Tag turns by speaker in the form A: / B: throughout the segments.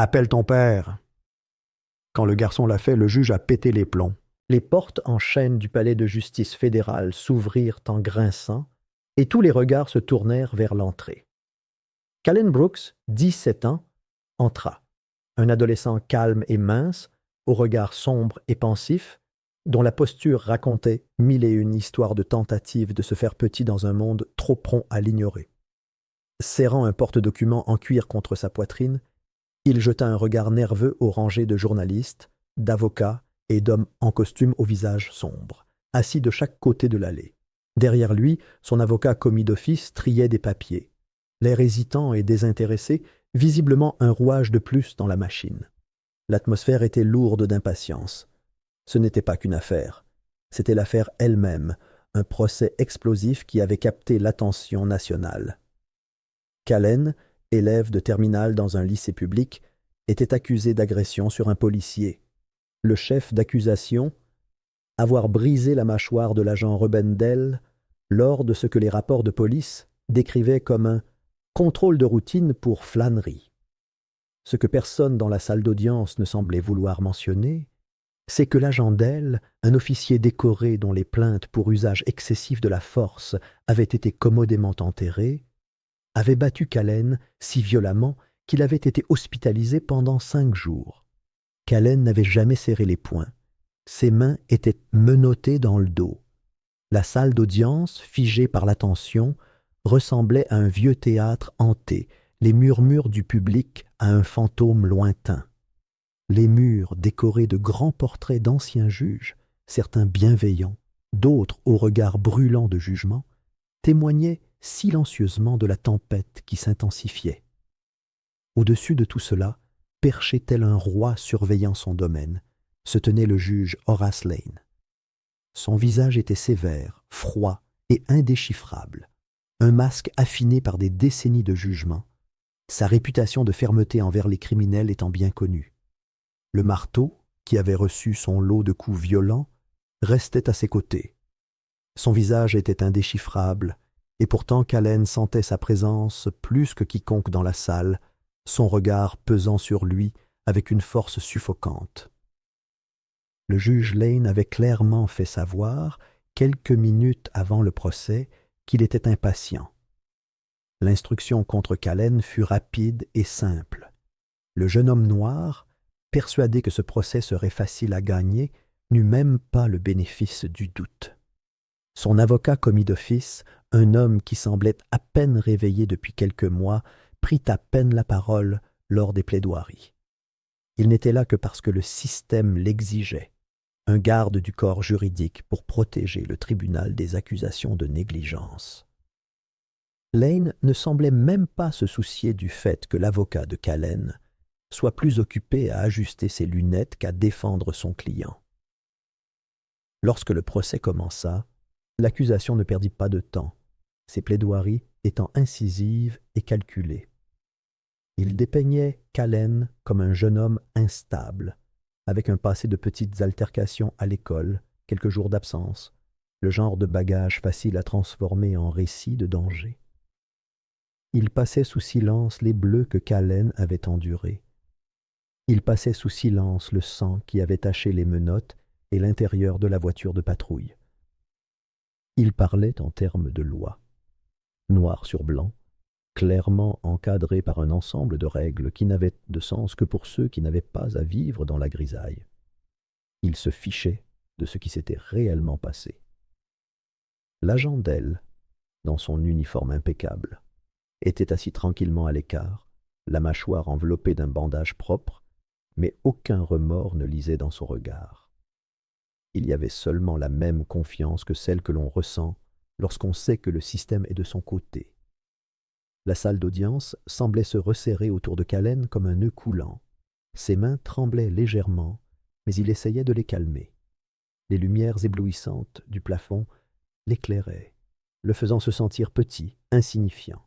A: Appelle ton père. Quand le garçon l'a fait, le juge a pété les plombs. Les portes en chêne du palais de justice fédéral s'ouvrirent en grinçant, et tous les regards se tournèrent vers l'entrée. Calen Brooks, 17 ans, entra. Un adolescent calme et mince, au regard sombre et pensif, dont la posture racontait mille et une histoires de tentatives de se faire petit dans un monde trop prompt à l'ignorer. Serrant un porte-document en cuir contre sa poitrine, il jeta un regard nerveux aux rangées de journalistes, d'avocats et d'hommes en costume au visage sombre, assis de chaque côté de l'allée. Derrière lui, son avocat commis d'office triait des papiers. L'air hésitant et désintéressé, visiblement un rouage de plus dans la machine. L'atmosphère était lourde d'impatience. Ce n'était pas qu'une affaire. C'était l'affaire elle-même, un procès explosif qui avait capté l'attention nationale. Calen, élève de terminale dans un lycée public, était accusé d'agression sur un policier. Le chef d'accusation, avoir brisé la mâchoire de l'agent Rebendel lors de ce que les rapports de police décrivaient comme un contrôle de routine pour flânerie. Ce que personne dans la salle d'audience ne semblait vouloir mentionner, c'est que l'agent Dell, un officier décoré dont les plaintes pour usage excessif de la force avaient été commodément enterrées, avait battu Calen si violemment qu'il avait été hospitalisé pendant 5 jours. Calen n'avait jamais serré les poings. Ses mains étaient menottées dans le dos. La salle d'audience, figée par l'attention, ressemblait à un vieux théâtre hanté, les murmures du public à un fantôme lointain. Les murs décorés de grands portraits d'anciens juges, certains bienveillants, d'autres au regard brûlant de jugement, témoignaient silencieusement de la tempête qui s'intensifiait. Au-dessus de tout cela, perché tel un roi surveillant son domaine, se tenait le juge Horace Lane. Son visage était sévère, froid et indéchiffrable, un masque affiné par des décennies de jugement, sa réputation de fermeté envers les criminels étant bien connue. Le marteau, qui avait reçu son lot de coups violents, restait à ses côtés. Son visage était indéchiffrable, et pourtant Calen sentait sa présence plus que quiconque dans la salle, son regard pesant sur lui avec une force suffocante. Le juge Lane avait clairement fait savoir, quelques minutes avant le procès, qu'il était impatient. L'instruction contre Calen fut rapide et simple. Le jeune homme noir, persuadé que ce procès serait facile à gagner, n'eut même pas le bénéfice du doute. Son avocat commis d'office, un homme qui semblait à peine réveillé depuis quelques mois, prit à peine la parole lors des plaidoiries. Il n'était là que parce que le système l'exigeait, un garde du corps juridique pour protéger le tribunal des accusations de négligence. Lane ne semblait même pas se soucier du fait que l'avocat de Calen soit plus occupé à ajuster ses lunettes qu'à défendre son client. Lorsque le procès commença, l'accusation ne perdit pas de temps, ses plaidoiries étant incisives et calculées. Il dépeignait Calen comme un jeune homme instable, avec un passé de petites altercations à l'école, quelques jours d'absence, le genre de bagage facile à transformer en récit de danger. Il passait sous silence les bleus que Calen avait endurés. Il passait sous silence le sang qui avait taché les menottes et l'intérieur de la voiture de patrouille. Il parlait en termes de loi, noir sur blanc, clairement encadré par un ensemble de règles qui n'avaient de sens que pour ceux qui n'avaient pas à vivre dans la grisaille. Il se fichait de ce qui s'était réellement passé. L'agent Dell, dans son uniforme impeccable, était assis tranquillement à l'écart, la mâchoire enveloppée d'un bandage propre, mais aucun remords ne lisait dans son regard. Il y avait seulement la même confiance que celle que l'on ressent lorsqu'on sait que le système est de son côté. La salle d'audience semblait se resserrer autour de Calen comme un nœud coulant. Ses mains tremblaient légèrement, mais il essayait de les calmer. Les lumières éblouissantes du plafond l'éclairaient, le faisant se sentir petit, insignifiant.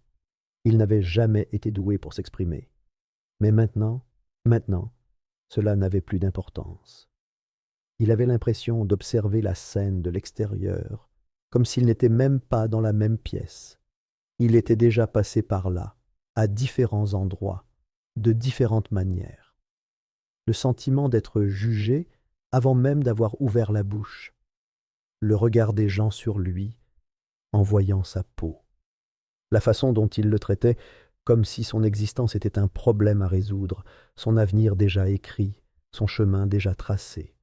A: Il n'avait jamais été doué pour s'exprimer. Mais maintenant, cela n'avait plus d'importance. Il avait l'impression d'observer la scène de l'extérieur, comme s'il n'était même pas dans la même pièce. Il était déjà passé par là, à différents endroits, de différentes manières. le sentiment d'être jugé avant même d'avoir ouvert la bouche, le regard des gens sur lui en voyant sa peau, la façon dont ils le traitaient comme si son existence était un problème à résoudre, son avenir déjà écrit, son chemin déjà tracé.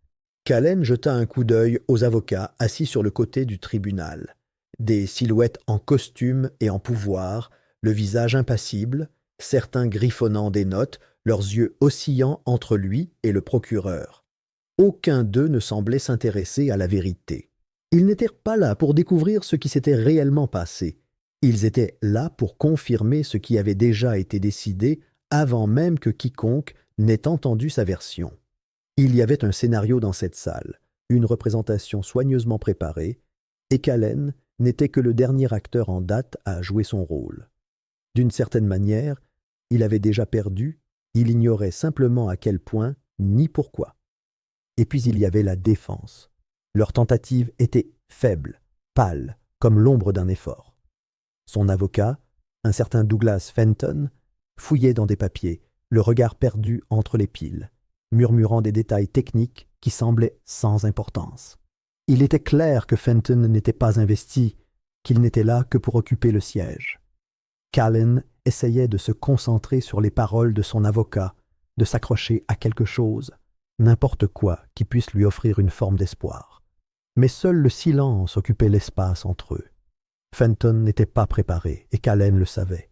A: Callen jeta un coup d'œil aux avocats assis sur le côté du tribunal. Des silhouettes en costume et en pouvoir, le visage impassible, certains griffonnant des notes, leurs yeux oscillant entre lui et le procureur. Aucun d'eux ne semblait s'intéresser à la vérité. Ils n'étaient pas là pour découvrir ce qui s'était réellement passé. Ils étaient là pour confirmer ce qui avait déjà été décidé avant même que quiconque n'ait entendu sa version. Il y avait un scénario dans cette salle, une représentation soigneusement préparée, et Callen n'était que le dernier acteur en date à jouer son rôle. D'une certaine manière, il avait déjà perdu, il ignorait simplement à quel point ni pourquoi. Et puis il y avait la défense. Leur tentative était faible, pâle, comme l'ombre d'un effort. Son avocat, un certain Douglas Fenton, fouillait dans des papiers, le regard perdu entre les piles, murmurant des détails techniques qui semblaient sans importance. Il était clair que Fenton n'était pas investi, qu'il n'était là que pour occuper le siège. Callen essayait de se concentrer sur les paroles de son avocat, de s'accrocher à quelque chose, n'importe quoi qui puisse lui offrir une forme d'espoir. Mais seul le silence occupait l'espace entre eux. Fenton n'était pas préparé, et Callen le savait.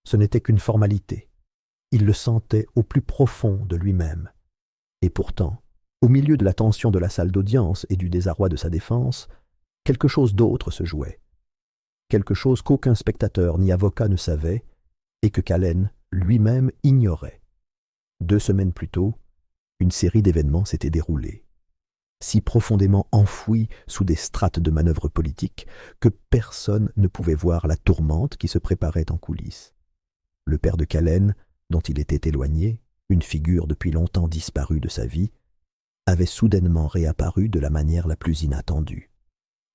A: Ce n'était qu'une formalité. Il le sentait au plus profond de lui-même. Et pourtant, au milieu de la tension de la salle d'audience et du désarroi de sa défense, quelque chose d'autre se jouait. Quelque chose qu'aucun spectateur ni avocat ne savait, et que Callen lui-même ignorait. 2 semaines plus tôt, une série d'événements s'était déroulée, si profondément enfouis sous des strates de manœuvres politiques que personne ne pouvait voir la tourmente qui se préparait en coulisses. Le père de Callen, dont il était éloigné, une figure depuis longtemps disparue de sa vie, avait soudainement réapparu de la manière la plus inattendue.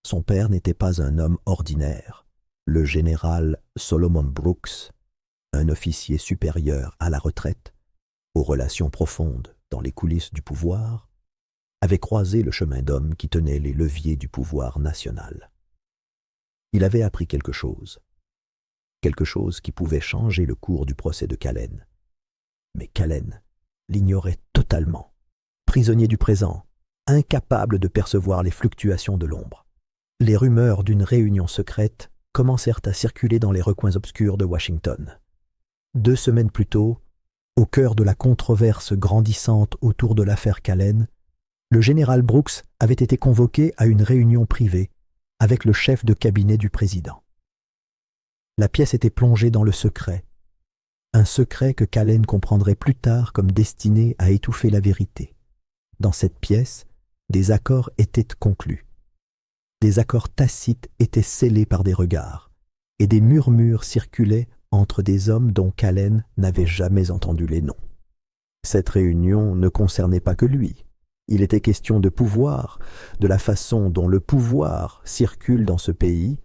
A: Son père n'était pas un homme ordinaire. Le général Solomon Brooks, un officier supérieur à la retraite, aux relations profondes dans les coulisses du pouvoir, avait croisé le chemin d'hommes qui tenaient les leviers du pouvoir national. Il avait appris quelque chose qui pouvait changer le cours du procès de Callen. Mais Callen l'ignorait totalement, prisonnier du présent, incapable de percevoir les fluctuations de l'ombre. Les rumeurs d'une réunion secrète commencèrent à circuler dans les recoins obscurs de Washington. 2 semaines plus tôt, au cœur de la controverse grandissante autour de l'affaire Callen, le général Brooks avait été convoqué à une réunion privée avec le chef de cabinet du président. La pièce était plongée dans le secret, un secret que Callen comprendrait plus tard comme destiné à étouffer la vérité. Dans cette pièce, des accords étaient conclus. Des accords tacites étaient scellés par des regards, et des murmures circulaient entre des hommes dont Callen n'avait jamais entendu les noms. Cette réunion ne concernait pas que lui. Il était question de pouvoir, de la façon dont le pouvoir circule dans ce pays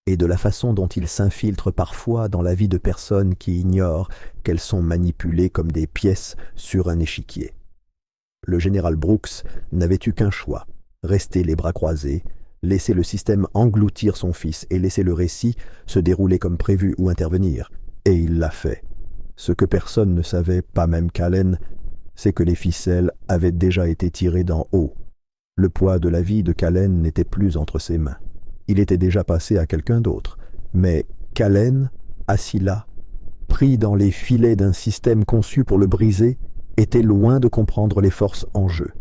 A: et de la façon dont il s'infiltre parfois dans la vie de personnes qui ignorent qu'elles sont manipulées comme des pièces sur un échiquier. Le général Brooks n'avait eu qu'un choix, rester les bras croisés, laisser le système engloutir son fils et laisser le récit se dérouler comme prévu ou intervenir. Et il l'a fait. Ce que personne ne savait, pas même Callen, c'est que les ficelles avaient déjà été tirées d'en haut. Le poids de la vie de Callen n'était plus entre ses mains. Il était déjà passé à quelqu'un d'autre. Mais Callen, assis là, pris dans les filets d'un système conçu pour le briser, était loin de comprendre les forces en jeu.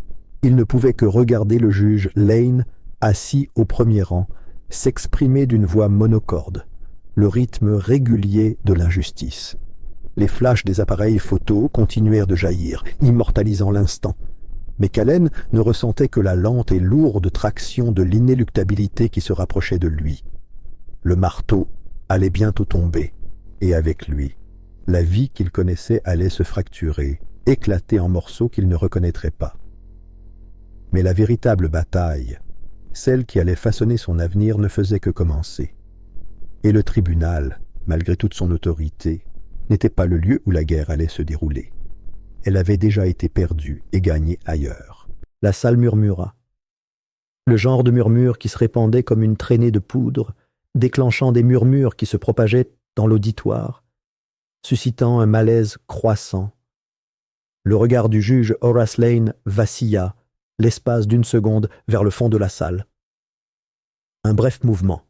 A: Il ne pouvait que regarder le juge Lane, assis au premier rang, s'exprimer d'une voix monocorde, le rythme régulier de l'injustice. Les flashs des appareils photo continuèrent de jaillir, immortalisant l'instant. Mais Callen ne ressentait que la lente et lourde traction de l'inéluctabilité qui se rapprochait de lui. Le marteau allait bientôt tomber, et avec lui, la vie qu'il connaissait allait se fracturer, éclater en morceaux qu'il ne reconnaîtrait pas. Mais la véritable bataille, celle qui allait façonner son avenir, ne faisait que commencer. Et le tribunal, malgré toute son autorité, n'était pas le lieu où la guerre allait se dérouler. elle avait déjà été perdue et gagnée ailleurs. La salle murmura. Le genre de murmure qui se répandait comme une traînée de poudre, déclenchant des murmures qui se propageaient dans l'auditoire, suscitant un malaise croissant. Le regard du juge Horace Lane vacilla, l'espace d'une seconde, vers le fond de la salle. Un bref mouvement,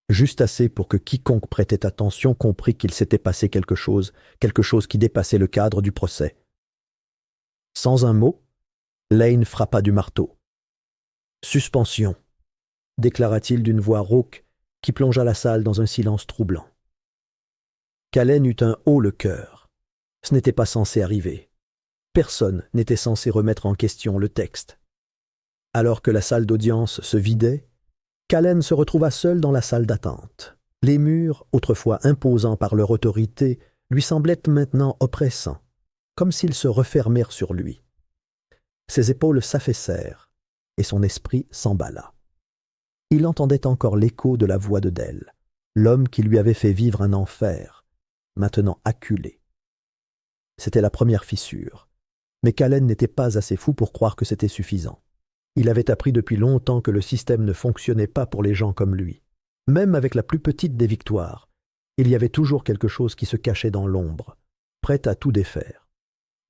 A: juste assez pour que quiconque prêtait attention comprît qu'il s'était passé quelque chose qui dépassait le cadre du procès. Sans un mot, Lane frappa du marteau. « Suspension », déclara-t-il d'une voix rauque qui plongea la salle dans un silence troublant. Callen eut un haut le cœur. Ce n'était pas censé arriver. Personne n'était censé remettre en question le texte. Alors que la salle d'audience se vidait, Callen se retrouva seul dans la salle d'attente. Les murs, autrefois imposants par leur autorité, lui semblaient maintenant oppressants, comme s'ils se refermèrent sur lui. Ses épaules s'affaissèrent, et son esprit s'emballa. Il entendait encore l'écho de la voix de Dell, l'homme qui lui avait fait vivre un enfer, maintenant acculé. C'était la première fissure, mais Callen n'était pas assez fou pour croire que c'était suffisant. Il avait appris depuis longtemps que le système ne fonctionnait pas pour les gens comme lui. Même avec la plus petite des victoires, il y avait toujours quelque chose qui se cachait dans l'ombre, prêt à tout défaire.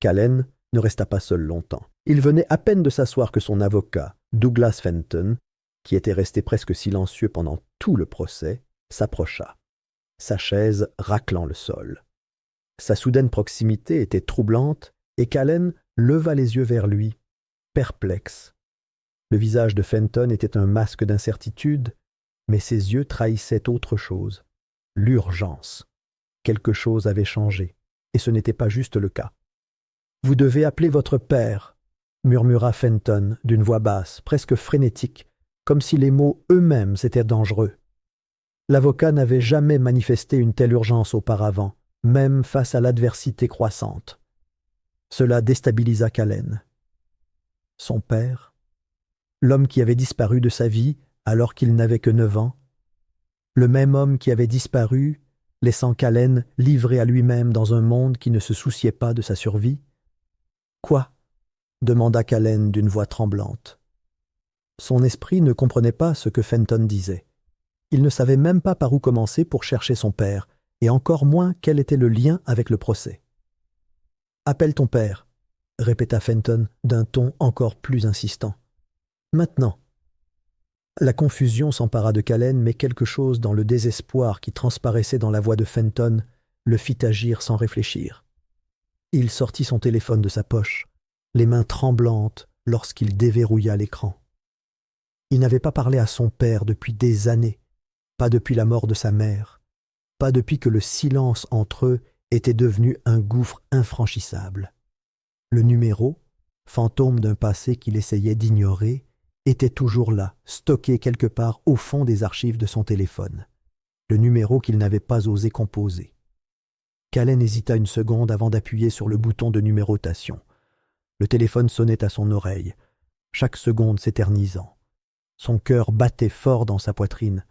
A: Callen ne resta pas seul longtemps. Il venait à peine de s'asseoir que son avocat, Douglas Fenton, qui était resté presque silencieux pendant tout le procès, s'approcha, sa chaise raclant le sol. Sa soudaine proximité était troublante et Callen leva les yeux vers lui, perplexe. Le visage de Fenton était un masque d'incertitude, mais ses yeux trahissaient autre chose, l'urgence. Quelque chose avait changé, et ce n'était pas juste le cas. « Vous devez appeler votre père », murmura Fenton d'une voix basse, presque frénétique, comme si les mots eux-mêmes étaient dangereux. L'avocat n'avait jamais manifesté une telle urgence auparavant, même face à l'adversité croissante. Cela déstabilisa Callen. Son père, l'homme qui avait disparu de sa vie alors qu'il n'avait que 9 ans, le même homme qui avait disparu, laissant Callen livré à lui-même dans un monde qui ne se souciait pas de sa survie. « Quoi » demanda Callen d'une voix tremblante. Son esprit ne comprenait pas ce que Fenton disait. Il ne savait même pas par où commencer pour chercher son père, et encore moins quel était le lien avec le procès. « Appelle ton père », répéta Fenton d'un ton encore plus insistant. « Maintenant ». La confusion s'empara de Callen, mais quelque chose dans le désespoir qui transparaissait dans la voix de Fenton le fit agir sans réfléchir. Il sortit son téléphone de sa poche, les mains tremblantes lorsqu'il déverrouilla l'écran. Il n'avait pas parlé à son père depuis des années, pas depuis la mort de sa mère, pas depuis que le silence entre eux était devenu un gouffre infranchissable. Le numéro, fantôme d'un passé qu'il essayait d'ignorer, était toujours là, stocké quelque part au fond des archives de son téléphone. Le numéro qu'il n'avait pas osé composer. Callen hésita une seconde avant d'appuyer sur le bouton de numérotation. Le téléphone sonnait à son oreille, chaque seconde s'éternisant. Son cœur battait fort dans sa poitrine.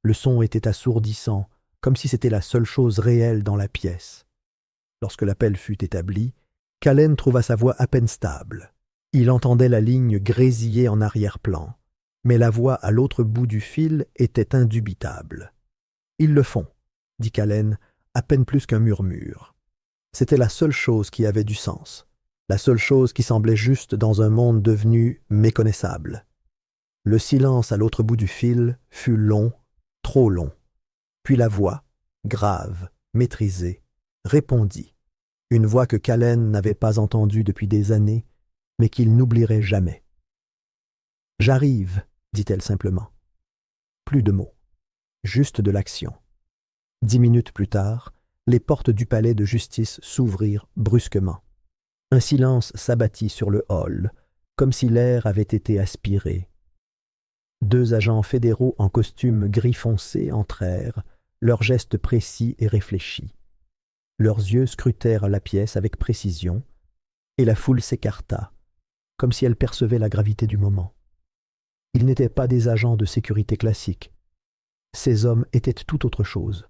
A: Le son était assourdissant, comme si c'était la seule chose réelle dans la pièce. Lorsque l'appel fut établi, Callen trouva sa voix à peine stable. Il entendait la ligne grésiller en arrière-plan, mais la voix à l'autre bout du fil était indubitable. « Ils le font », dit Callen, à peine plus qu'un murmure. C'était la seule chose qui avait du sens, la seule chose qui semblait juste dans un monde devenu méconnaissable. Le silence à l'autre bout du fil fut long, trop long. Puis la voix, grave, maîtrisée, répondit, une voix que Callen n'avait pas entendue depuis des années, mais qu'il n'oublierait jamais. « J'arrive », dit-elle simplement. Plus de mots, juste de l'action. 10 minutes plus tard, les portes du palais de justice s'ouvrirent brusquement. Un silence s'abattit sur le hall, comme si l'air avait été aspiré. 2 agents fédéraux en costume gris foncé entrèrent, leurs gestes précis et réfléchis. Leurs yeux scrutèrent la pièce avec précision, et la foule s'écarta, comme si elle percevait la gravité du moment. Ils n'étaient pas des agents de sécurité classiques. Ces hommes étaient tout autre chose.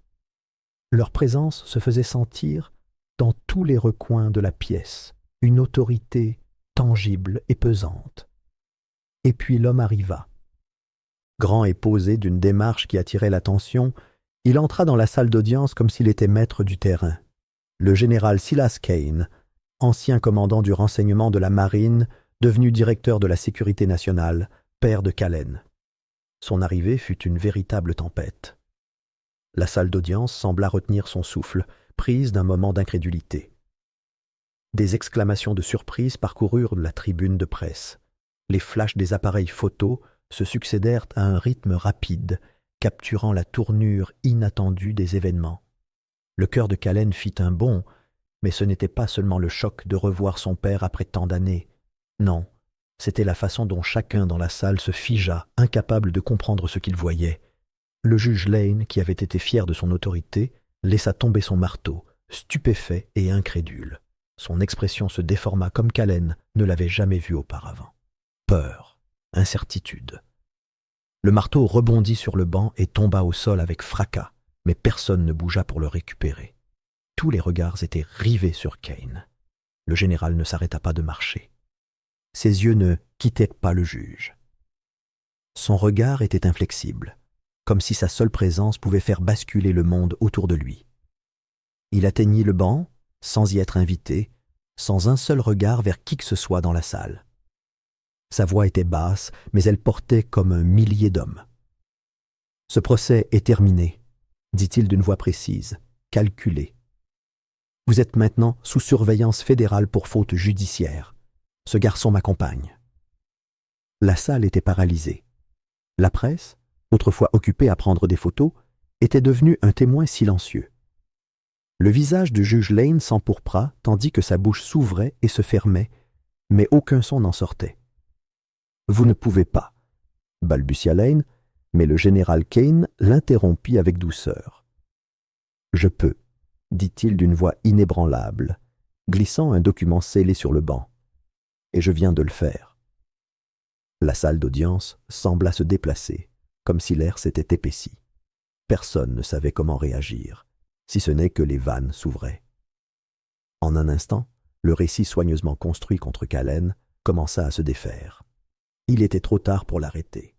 A: Leur présence se faisait sentir dans tous les recoins de la pièce, une autorité tangible et pesante. Et puis l'homme arriva. Grand et posé d'une démarche qui attirait l'attention, il entra dans la salle d'audience comme s'il était maître du terrain. Le général Silas Kane, ancien commandant du renseignement de la marine, devenu directeur de la sécurité nationale, père de Callen. Son arrivée fut une véritable tempête. La salle d'audience sembla retenir son souffle, prise d'un moment d'incrédulité. Des exclamations de surprise parcoururent la tribune de presse. Les flashs des appareils photo se succédèrent à un rythme rapide, capturant la tournure inattendue des événements. Le cœur de Callen fit un bond, mais ce n'était pas seulement le choc de revoir son père après tant d'années. Non, c'était la façon dont chacun dans la salle se figea, incapable de comprendre ce qu'il voyait. Le juge Lane, qui avait été fier de son autorité, laissa tomber son marteau, stupéfait et incrédule. Son expression se déforma comme Callen ne l'avait jamais vu auparavant. Peur, incertitude. Le marteau rebondit sur le banc et tomba au sol avec fracas, mais personne ne bougea pour le récupérer. Tous les regards étaient rivés sur Kane. Le général ne s'arrêta pas de marcher. Ses yeux ne quittaient pas le juge. Son regard était inflexible, comme si sa seule présence pouvait faire basculer le monde autour de lui. Il atteignit le banc, sans y être invité, sans un seul regard vers qui que ce soit dans la salle. Sa voix était basse, mais elle portait comme un millier d'hommes. « Ce procès est terminé », dit-il d'une voix précise, calculée. « Vous êtes maintenant sous surveillance fédérale pour faute judiciaire. Ce garçon m'accompagne. » La salle était paralysée. La presse, autrefois occupée à prendre des photos, était devenue un témoin silencieux. Le visage du juge Lane s'empourpra tandis que sa bouche s'ouvrait et se fermait, mais aucun son n'en sortait. « Vous ne pouvez pas, » balbutia Lane, mais le général Kane l'interrompit avec douceur. « Je peux, » dit-il d'une voix inébranlable, glissant un document scellé sur le banc. « Et je viens de le faire. » La salle d'audience sembla se déplacer, comme si l'air s'était épaissi. Personne ne savait comment réagir, si ce n'est que les vannes s'ouvraient. En un instant, le récit soigneusement construit contre Callen commença à se défaire. Il était trop tard pour l'arrêter.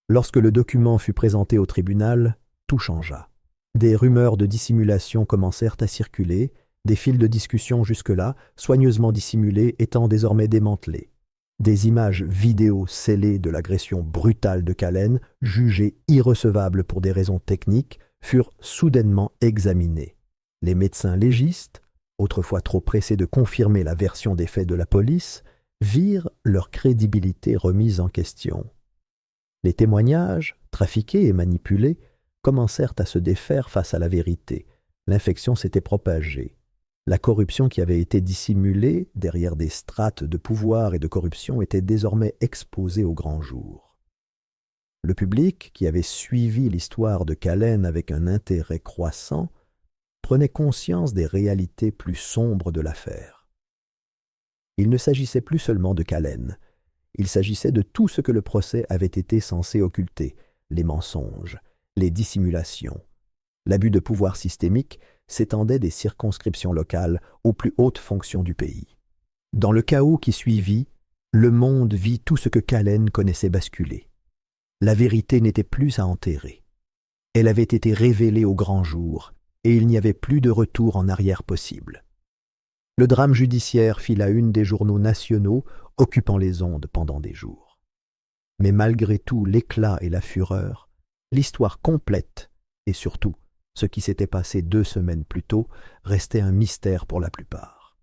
A: Lorsque le document fut présenté au tribunal, tout changea. Des rumeurs de dissimulation commencèrent à circuler, des fils de discussion jusque-là, soigneusement dissimulés, étant désormais démantelés. Des images vidéo scellées de l'agression brutale de Callen, jugées irrecevables pour des raisons techniques, furent soudainement examinées. Les médecins légistes, autrefois trop pressés de confirmer la version des faits de la police, virent leur crédibilité remise en question. Les témoignages, trafiqués et manipulés, commencèrent à se défaire face à la vérité. L'infection s'était propagée. La corruption qui avait été dissimulée derrière des strates de pouvoir et de corruption était désormais exposée au grand jour. Le public, qui avait suivi l'histoire de Callen avec un intérêt croissant, prenait conscience des réalités plus sombres de l'affaire. Il ne s'agissait plus seulement de Callen, il s'agissait de tout ce que le procès avait été censé occulter, les mensonges, les dissimulations. L'abus de pouvoir systémique s'étendait des circonscriptions locales aux plus hautes fonctions du pays. Dans le chaos qui suivit, le monde vit tout ce que Callen connaissait basculer. La vérité n'était plus à enterrer. Elle avait été révélée au grand jour, et il n'y avait plus de retour en arrière possible. Le drame judiciaire fit la une des journaux nationaux, occupant les ondes pendant des jours. Mais malgré tout l'éclat et la fureur, l'histoire complète, et surtout ce qui s'était passé 2 semaines plus tôt, restait un mystère pour la plupart.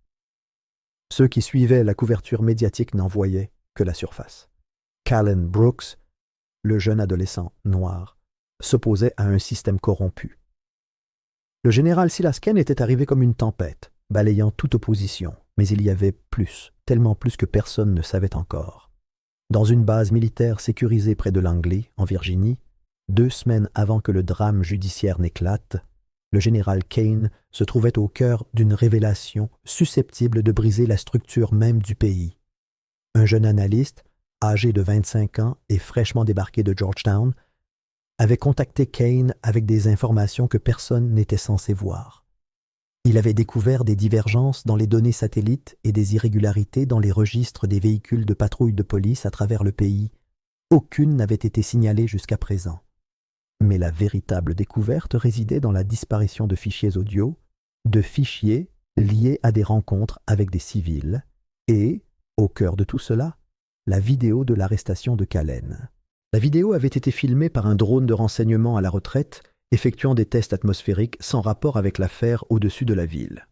A: Ceux qui suivaient la couverture médiatique n'en voyaient que la surface. Callen Brooks, le jeune adolescent noir, s'opposait à un système corrompu. Le général Silas Kane était arrivé comme une tempête, balayant toute opposition, mais il y avait plus, tellement plus que personne ne savait encore. Dans une base militaire sécurisée près de Langley, en Virginie, 2 semaines avant que le drame judiciaire n'éclate, le général Kane se trouvait au cœur d'une révélation susceptible de briser la structure même du pays. Un jeune analyste, âgé de 25 ans et fraîchement débarqué de Georgetown, avait contacté Kane avec des informations que personne n'était censé voir. Il avait découvert des divergences dans les données satellites et des irrégularités dans les registres des véhicules de patrouille de police à travers le pays. Aucune n'avait été signalée jusqu'à présent. Mais la véritable découverte résidait dans la disparition de fichiers audio, de fichiers liés à des rencontres avec des civils, et, au cœur de tout cela, la vidéo de l'arrestation de Callen. La vidéo avait été filmée par un drone de renseignement à la retraite, effectuant des tests atmosphériques sans rapport avec l'affaire au-dessus de la ville.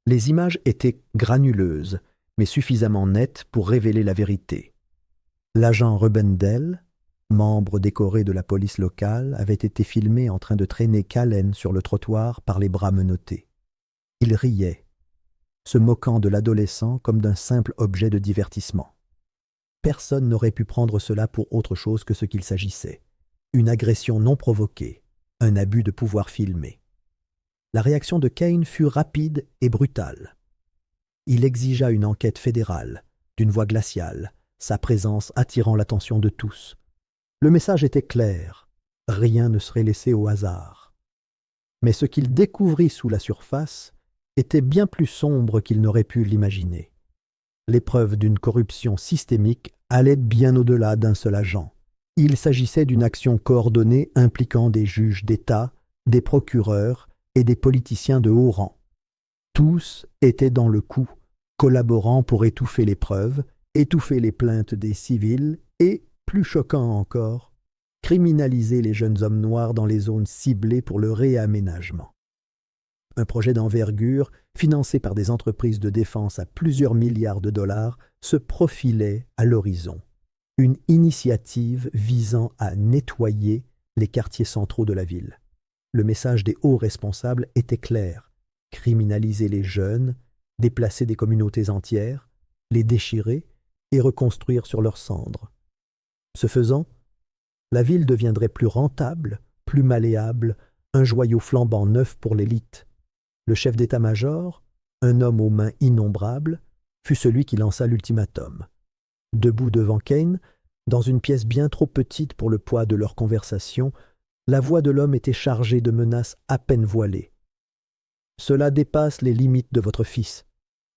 A: Les images étaient granuleuses, mais suffisamment nettes pour révéler la vérité. L'agent Rubendell, membre décoré de la police locale, avait été filmé en train de traîner Callen sur le trottoir par les bras menottés. Il riait, se moquant de l'adolescent comme d'un simple objet de divertissement. Personne n'aurait pu prendre cela pour autre chose que ce qu'il s'agissait. Une agression non provoquée, un abus de pouvoir filmé. La réaction de Kane fut rapide et brutale. Il exigea une enquête fédérale, d'une voix glaciale, sa présence attirant l'attention de tous. Le message était clair, rien ne serait laissé au hasard. Mais ce qu'il découvrit sous la surface était bien plus sombre qu'il n'aurait pu l'imaginer. Les preuves d'une corruption systémique allaient bien au-delà d'un seul agent. Il s'agissait d'une action coordonnée impliquant des juges d'État, des procureurs et des politiciens de haut rang. Tous étaient dans le coup, collaborant pour étouffer les preuves, étouffer les plaintes des civils et, plus choquant encore, criminaliser les jeunes hommes noirs dans les zones ciblées pour le réaménagement. Un projet d'envergure, financé par des entreprises de défense à plusieurs milliards de dollars, se profilait à l'horizon. Une initiative visant à nettoyer les quartiers centraux de la ville. Le message des hauts responsables était clair. Criminaliser les jeunes, déplacer des communautés entières, les déchirer et reconstruire sur leurs cendres. Ce faisant, la ville deviendrait plus rentable, plus malléable, un joyau flambant neuf pour l'élite. Le chef d'état-major, un homme aux mains innombrables, fut celui qui lança l'ultimatum. Debout devant Kane, dans une pièce bien trop petite pour le poids de leur conversation, la voix de l'homme était chargée de menaces à peine voilées. « Cela dépasse les limites de votre fils »,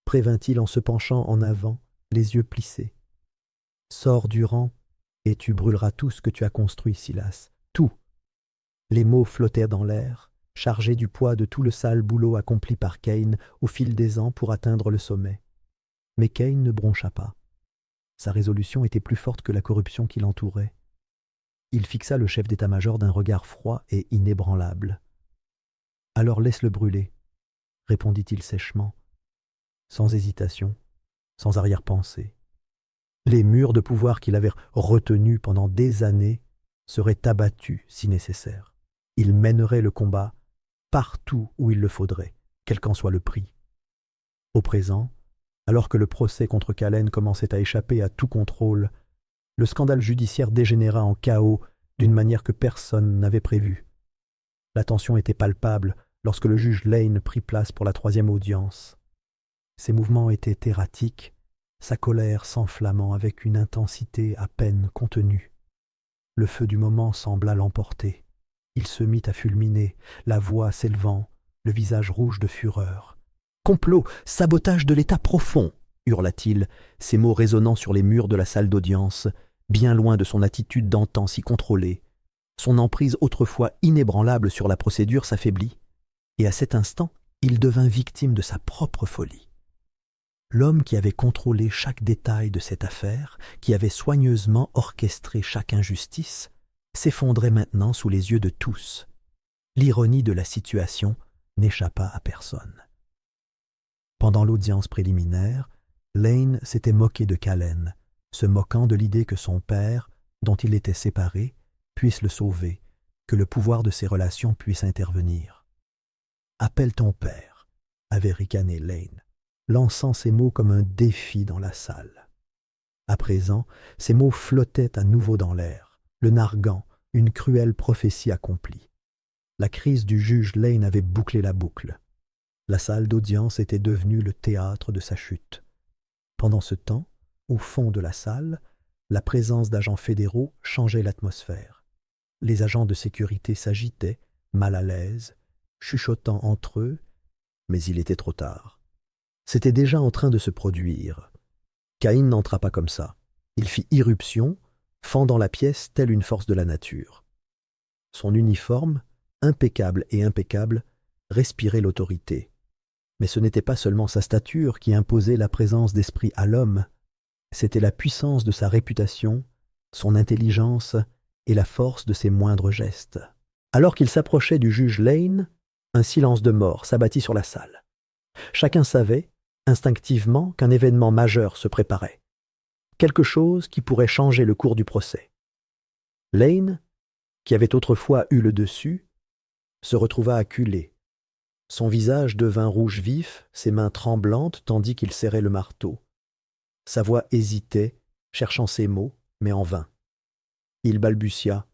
A: prévint-il en se penchant en avant, les yeux plissés. « Sors du rang, et tu brûleras tout ce que tu as construit, Silas, tout. » Les mots flottèrent dans l'air, chargés du poids de tout le sale boulot accompli par Kane au fil des ans pour atteindre le sommet. Mais Kane ne broncha pas. Sa résolution était plus forte que la corruption qui l'entourait. Il fixa le chef d'état-major d'un regard froid et inébranlable. « Alors laisse-le brûler, » répondit-il sèchement, sans hésitation, sans arrière-pensée. Les murs de pouvoir qu'il avait retenus pendant des années seraient abattus si nécessaire. Il mènerait le combat partout où il le faudrait, quel qu'en soit le prix. Au présent, alors que le procès contre Callen commençait à échapper à tout contrôle, le scandale judiciaire dégénéra en chaos d'une manière que personne n'avait prévue. La tension était palpable lorsque le juge Lane prit place pour la 3e audience. Ses mouvements étaient erratiques, sa colère s'enflammant avec une intensité à peine contenue. Le feu du moment sembla l'emporter. Il se mit à fulminer, la voix s'élevant, le visage rouge de fureur. « Complot, sabotage de l'État profond !» hurla-t-il, ses mots résonnant sur les murs de la salle d'audience, bien loin de son attitude d'antan si contrôlée. Son emprise autrefois inébranlable sur la procédure s'affaiblit, et à cet instant, il devint victime de sa propre folie. L'homme qui avait contrôlé chaque détail de cette affaire, qui avait soigneusement orchestré chaque injustice, s'effondrait maintenant sous les yeux de tous. L'ironie de la situation n'échappa à personne. Pendant l'audience préliminaire, Lane s'était moqué de Callen, se moquant de l'idée que son père, dont il était séparé, puisse le sauver, que le pouvoir de ses relations puisse intervenir. « Appelle ton père », avait ricané Lane, lançant ces mots comme un défi dans la salle. À présent, ces mots flottaient à nouveau dans l'air, le narguant, une cruelle prophétie accomplie. La crise du juge Lane avait bouclé la boucle. La salle d'audience était devenue le théâtre de sa chute. Pendant ce temps, au fond de la salle, la présence d'agents fédéraux changeait l'atmosphère. Les agents de sécurité s'agitaient, mal à l'aise, chuchotant entre eux, mais il était trop tard. C'était déjà en train de se produire. Caïn n'entra pas comme ça. Il fit irruption, fendant la pièce telle une force de la nature. Son uniforme, impeccable et impeccable, respirait l'autorité. Mais ce n'était pas seulement sa stature qui imposait la présence d'esprit à l'homme, c'était la puissance de sa réputation, son intelligence et la force de ses moindres gestes. Alors qu'il s'approchait du juge Lane, un silence de mort s'abattit sur la salle. Chacun savait, instinctivement, qu'un événement majeur se préparait. Quelque chose qui pourrait changer le cours du procès. Lane, qui avait autrefois eu le dessus, se retrouva acculé. Son visage devint rouge vif, ses mains tremblantes tandis qu'il serrait le marteau. Sa voix hésitait, cherchant ses mots, mais en vain. Il balbutia.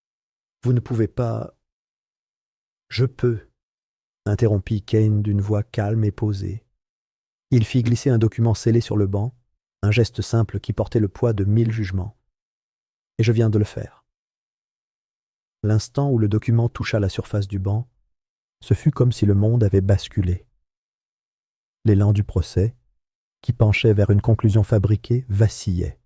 A: « Vous ne pouvez pas... »« Je peux, » interrompit Kane d'une voix calme et posée. Il fit glisser un document scellé sur le banc, un geste simple qui portait le poids de 1000 jugements. Et je viens de le faire. L'instant où le document toucha la surface du banc, ce fut comme si le monde avait basculé. L'élan du procès, qui penchait vers une conclusion fabriquée, vacillait.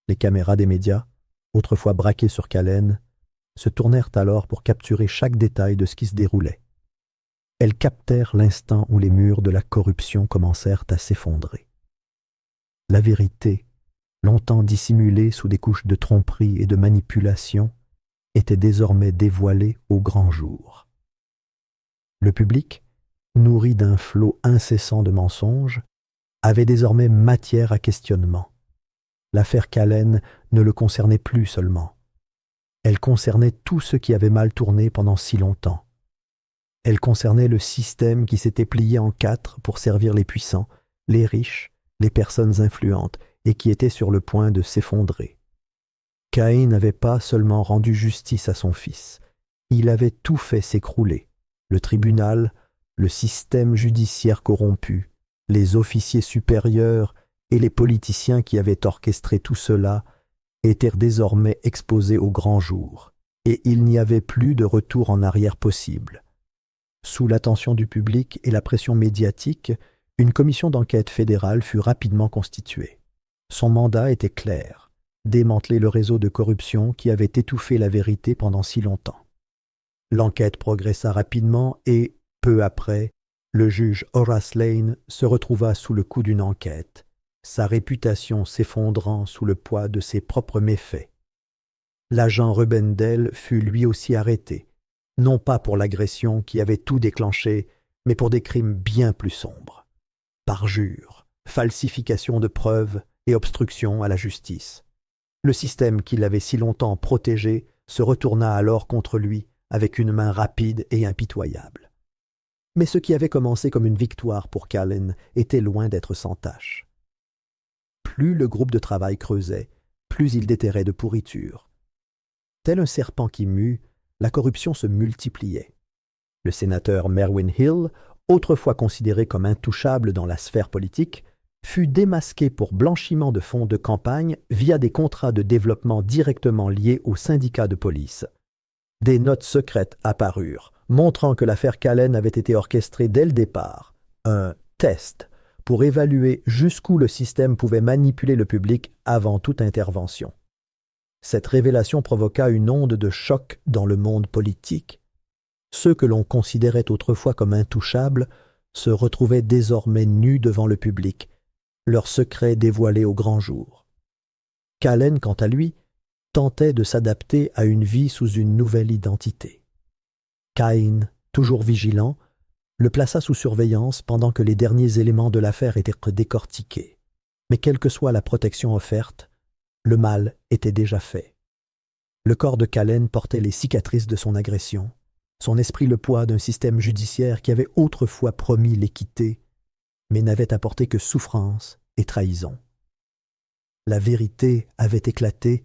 A: Les caméras des médias, autrefois braquées sur Callen, se tournèrent alors pour capturer chaque détail de ce qui se déroulait. Elles captèrent l'instant où les murs de la corruption commencèrent à s'effondrer. La vérité, longtemps dissimulée sous des couches de tromperie et de manipulation, était désormais dévoilée au grand jour. Le public, nourri d'un flot incessant de mensonges, avait désormais matière à questionnement. L'affaire Callen ne le concernait plus seulement. Elle concernait tout ce qui avait mal tourné pendant si longtemps. Elle concernait le système qui s'était plié en 4 pour servir les puissants, les riches, les personnes influentes, et qui était sur le point de s'effondrer. Caïn n'avait pas seulement rendu justice à son fils, il avait tout fait s'écrouler. Le tribunal, le système judiciaire corrompu, les officiers supérieurs et les politiciens qui avaient orchestré tout cela étaient désormais exposés au grand jour, et il n'y avait plus de retour en arrière possible. Sous l'attention du public et la pression médiatique, une commission d'enquête fédérale fut rapidement constituée. Son mandat était clair, démanteler le réseau de corruption qui avait étouffé la vérité pendant si longtemps. L'enquête progressa rapidement et, peu après, le juge Horace Lane se retrouva sous le coup d'une enquête, sa réputation s'effondrant sous le poids de ses propres méfaits. L'agent Rubendell fut lui aussi arrêté, non pas pour l'agression qui avait tout déclenché, mais pour des crimes bien plus sombres. Parjure, falsification de preuves et obstruction à la justice. Le système qui l'avait si longtemps protégé se retourna alors contre lui avec une main rapide et impitoyable. Mais ce qui avait commencé comme une victoire pour Callen était loin d'être sans tâche. Plus le groupe de travail creusait, plus il déterrait de pourriture. Tel un serpent qui mue, la corruption se multipliait. Le sénateur Merwin Hill, autrefois considéré comme intouchable dans la sphère politique, fut démasqué pour blanchiment de fonds de campagne via des contrats de développement directement liés aux syndicats de police. Des notes secrètes apparurent, montrant que l'affaire Callen avait été orchestrée dès le départ, un test pour évaluer jusqu'où le système pouvait manipuler le public avant toute intervention. Cette révélation provoqua une onde de choc dans le monde politique. Ceux que l'on considérait autrefois comme intouchables se retrouvaient désormais nus devant le public, leurs secrets dévoilés au grand jour. Callen, quant à lui, tentait de s'adapter à une vie sous une nouvelle identité. Cain, toujours vigilant, le plaça sous surveillance pendant que les derniers éléments de l'affaire étaient décortiqués. Mais quelle que soit la protection offerte, le mal était déjà fait. Le corps de Callen portait les cicatrices de son agression, son esprit le poids d'un système judiciaire qui avait autrefois promis l'équité, mais n'avait apporté que souffrance et trahison. La vérité avait éclaté,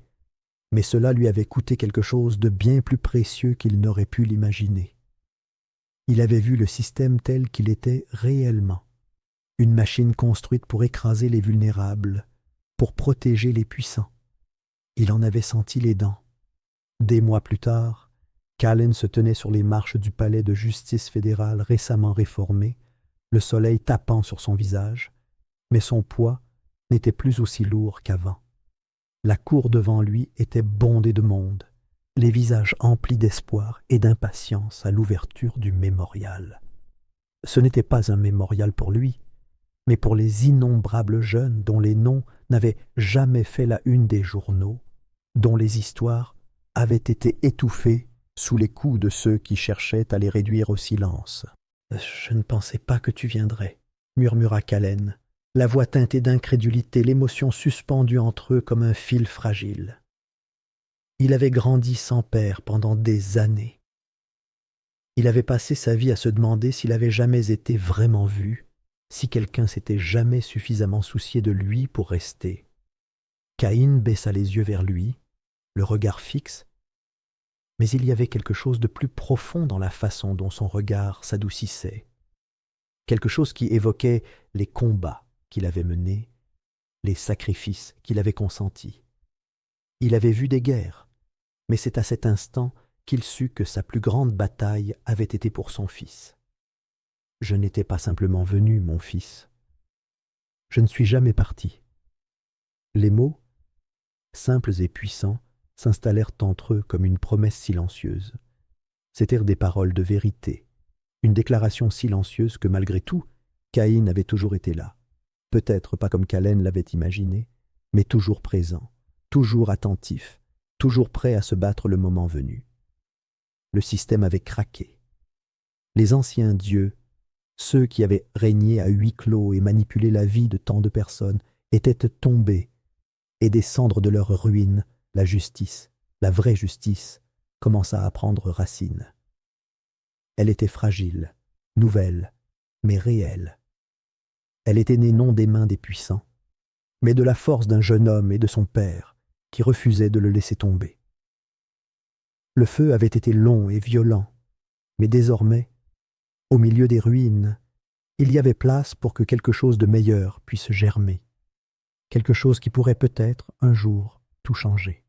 A: mais cela lui avait coûté quelque chose de bien plus précieux qu'il n'aurait pu l'imaginer. Il avait vu le système tel qu'il était réellement, une machine construite pour écraser les vulnérables, pour protéger les puissants. Il en avait senti les dents. Des mois plus tard, Callen se tenait sur les marches du palais de justice fédérale récemment réformé, le soleil tapant sur son visage, mais son poids n'était plus aussi lourd qu'avant. La cour devant lui était bondée de monde, les visages emplis d'espoir et d'impatience à l'ouverture du mémorial. Ce n'était pas un mémorial pour lui, mais pour les innombrables jeunes dont les noms n'avaient jamais fait la une des journaux, dont les histoires avaient été étouffées sous les coups de ceux qui cherchaient à les réduire au silence. « Je ne pensais pas que tu viendrais, » murmura Callen, la voix teintée d'incrédulité, l'émotion suspendue entre eux comme un fil fragile. Il avait grandi sans père pendant des années. Il avait passé sa vie à se demander s'il avait jamais été vraiment vu, si quelqu'un s'était jamais suffisamment soucié de lui pour rester. Caïn baissa les yeux vers lui, le regard fixe, mais il y avait quelque chose de plus profond dans la façon dont son regard s'adoucissait, quelque chose qui évoquait les combats qu'il avait menés, les sacrifices qu'il avait consentis. Il avait vu des guerres, mais c'est à cet instant qu'il sut que sa plus grande bataille avait été pour son fils. « Je n'étais pas simplement venu, mon fils. Je ne suis jamais parti. » Les mots, simples et puissants, s'installèrent entre eux comme une promesse silencieuse. C'étaient des paroles de vérité, une déclaration silencieuse que malgré tout, Caïn avait toujours été là. Peut-être pas comme Callen l'avait imaginé, mais toujours présent, toujours attentif, toujours prêt à se battre le moment venu. Le système avait craqué. Les anciens dieux, ceux qui avaient régné à huis clos et manipulé la vie de tant de personnes, étaient tombés, et des cendres de leur ruine, la justice, la vraie justice, commença à prendre racine. Elle était fragile, nouvelle, mais réelle. Elle était née non des mains des puissants, mais de la force d'un jeune homme et de son père, qui refusait de le laisser tomber. Le feu avait été long et violent, mais désormais, au milieu des ruines, il y avait place pour que quelque chose de meilleur puisse germer, quelque chose qui pourrait peut-être, un jour, tout changer.